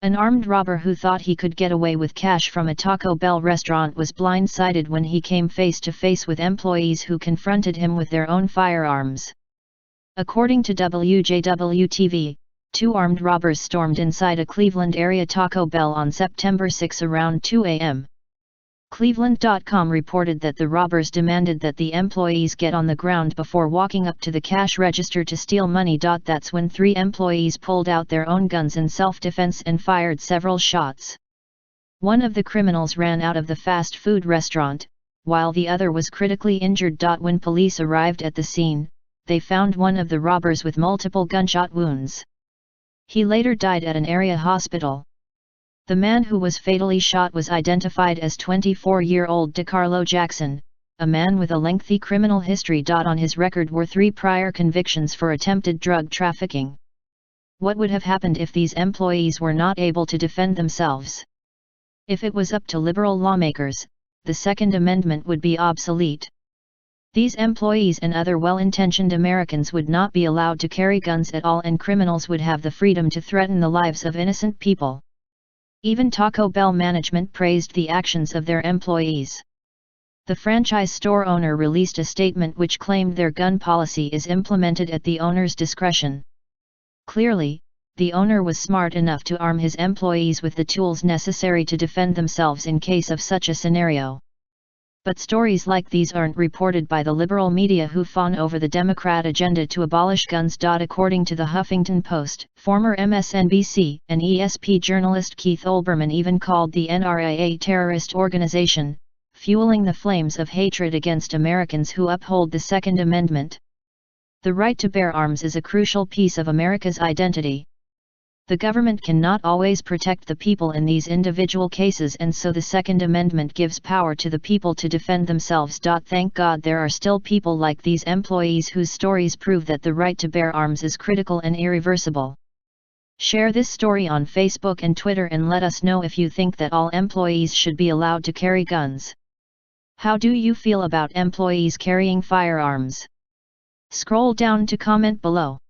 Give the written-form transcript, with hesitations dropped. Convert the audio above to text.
An armed robber who thought he could get away with cash from a Taco Bell restaurant was blindsided when he came face to face with employees who confronted him with their own firearms. According to WJW-TV, 2 armed robbers stormed inside a Cleveland area Taco Bell on September 6 around 2 a.m. Cleveland.com reported that the robbers demanded that the employees get on the ground before walking up to the cash register to steal money. That's when 3 employees pulled out their own guns in self-defense and fired several shots. One of the criminals ran out of the fast food restaurant, while the other was critically injured. When police arrived at the scene, they found one of the robbers with multiple gunshot wounds. He later died at an area hospital. The man who was fatally shot was identified as 24-year-old DeCarlo Jackson, a man with a lengthy criminal history. On his record were 3 prior convictions for attempted drug trafficking. What would have happened if these employees were not able to defend themselves? If it was up to liberal lawmakers, the Second Amendment would be obsolete. These employees and other well-intentioned Americans would not be allowed to carry guns at all, and criminals would have the freedom to threaten the lives of innocent people. Even Taco Bell management praised the actions of their employees. The franchise store owner released a statement which claimed their gun policy is implemented at the owner's discretion. Clearly, the owner was smart enough to arm his employees with the tools necessary to defend themselves in case of such a scenario. But stories like these aren't reported by the liberal media who fawn over the Democrat agenda to abolish guns. According to the Huffington Post, former MSNBC and ESP journalist Keith Olbermann even called the NRA a terrorist organization, fueling the flames of hatred against Americans who uphold the Second Amendment. The right to bear arms is a crucial piece of America's identity. The government cannot always protect the people in these individual cases, and so the Second Amendment gives power to the people to defend themselves. Thank God there are still people like these employees whose stories prove that the right to bear arms is critical and irreversible. Share this story on Facebook and Twitter and let us know if you think that all employees should be allowed to carry guns. How do you feel about employees carrying firearms? Scroll down to comment below.